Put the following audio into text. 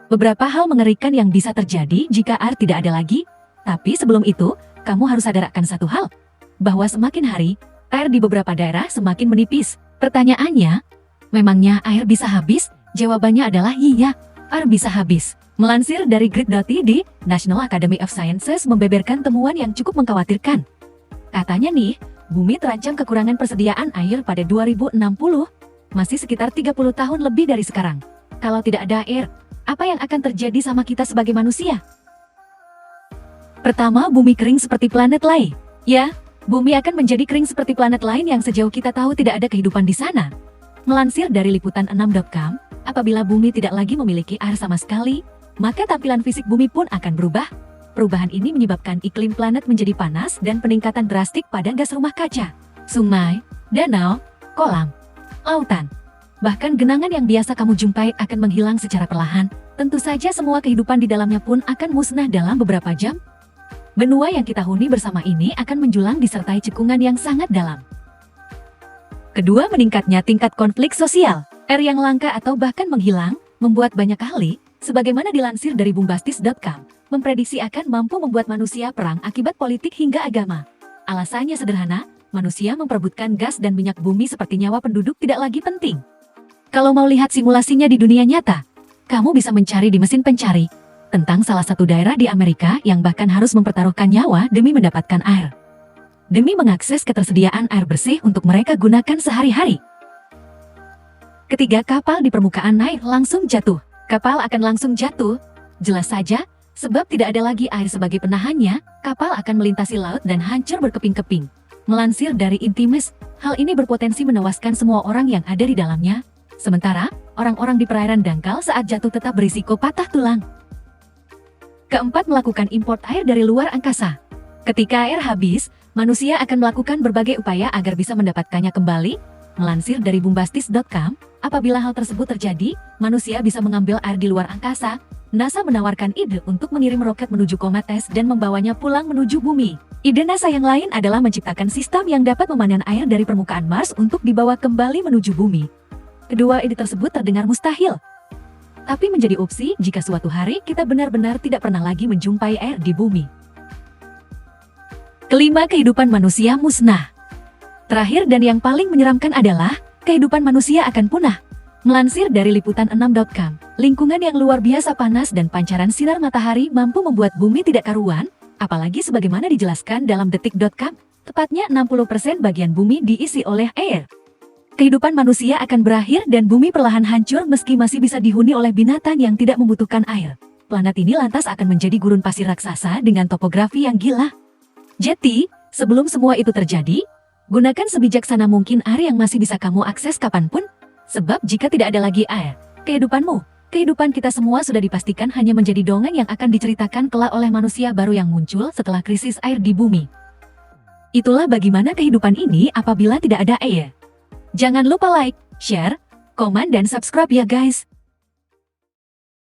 beberapa hal mengerikan yang bisa terjadi jika air tidak ada lagi. Tapi sebelum itu, kamu harus sadar akan satu hal, bahwa semakin hari, air di beberapa daerah semakin menipis. Pertanyaannya, memangnya air bisa habis? Jawabannya adalah iya, air bisa habis. Melansir dari Grid.id, National Academy of Sciences membeberkan temuan yang cukup mengkhawatirkan. Katanya nih, bumi terancam kekurangan persediaan air pada 2060, masih sekitar 30 tahun lebih dari sekarang. Kalau tidak ada air, apa yang akan terjadi sama kita sebagai manusia? Pertama, bumi kering seperti planet lain. Ya, bumi akan menjadi kering seperti planet lain yang sejauh kita tahu tidak ada kehidupan di sana. Melansir dari liputan6.com, apabila bumi tidak lagi memiliki air sama sekali, maka tampilan fisik bumi pun akan berubah. Perubahan ini menyebabkan iklim planet menjadi panas dan peningkatan drastik pada gas rumah kaca, sungai, danau, kolam, lautan. Bahkan genangan yang biasa kamu jumpai akan menghilang secara perlahan. Tentu saja semua kehidupan di dalamnya pun akan musnah dalam beberapa jam. Benua yang kita huni bersama ini akan menjulang disertai cekungan yang sangat dalam. Kedua, meningkatnya tingkat konflik sosial. Air yang langka atau bahkan menghilang, membuat banyak ahli, sebagaimana dilansir dari Bombastis.com, memprediksi akan mampu membuat manusia perang akibat politik hingga agama. Alasannya sederhana, manusia memperebutkan gas dan minyak bumi seperti nyawa penduduk tidak lagi penting. Kalau mau lihat simulasinya di dunia nyata, kamu bisa mencari di mesin pencari tentang salah satu daerah di Amerika yang bahkan harus mempertaruhkan nyawa demi mendapatkan air. Demi mengakses ketersediaan air bersih untuk mereka gunakan sehari-hari. Ketiga, kapal di permukaan air langsung jatuh. Kapal akan langsung jatuh, jelas saja, sebab tidak ada lagi air sebagai penahannya, kapal akan melintasi laut dan hancur berkeping-keping. Melansir dari Intimes, hal ini berpotensi menewaskan semua orang yang ada di dalamnya. Sementara, orang-orang di perairan dangkal saat jatuh tetap berisiko patah tulang. Keempat, melakukan import air dari luar angkasa. Ketika air habis, manusia akan melakukan berbagai upaya agar bisa mendapatkannya kembali. Melansir dari Bombastis.com, apabila hal tersebut terjadi, manusia bisa mengambil air di luar angkasa. NASA menawarkan ide untuk mengirim roket menuju komet S dan membawanya pulang menuju bumi. Ide NASA yang lain adalah menciptakan sistem yang dapat memanen air dari permukaan Mars untuk dibawa kembali menuju bumi. Kedua ide tersebut terdengar mustahil, tapi menjadi opsi jika suatu hari kita benar-benar tidak pernah lagi menjumpai air di bumi. Kelima, kehidupan manusia musnah. Terakhir dan yang paling menyeramkan adalah, kehidupan manusia akan punah. Melansir dari liputan6.com, lingkungan yang luar biasa panas dan pancaran sinar matahari mampu membuat bumi tidak karuan, apalagi sebagaimana dijelaskan dalam detik.com, tepatnya 60% bagian bumi diisi oleh air. Kehidupan manusia akan berakhir dan bumi perlahan hancur meski masih bisa dihuni oleh binatang yang tidak membutuhkan air. Planet ini lantas akan menjadi gurun pasir raksasa dengan topografi yang gila. Jadi, sebelum semua itu terjadi, gunakan sebijaksana mungkin air yang masih bisa kamu akses kapanpun, sebab jika tidak ada lagi air, kehidupan kita semua sudah dipastikan hanya menjadi dongeng yang akan diceritakan kelak oleh manusia baru yang muncul setelah krisis air di bumi. Itulah bagaimana kehidupan ini apabila tidak ada air. Jangan lupa like, share, komen dan subscribe ya guys.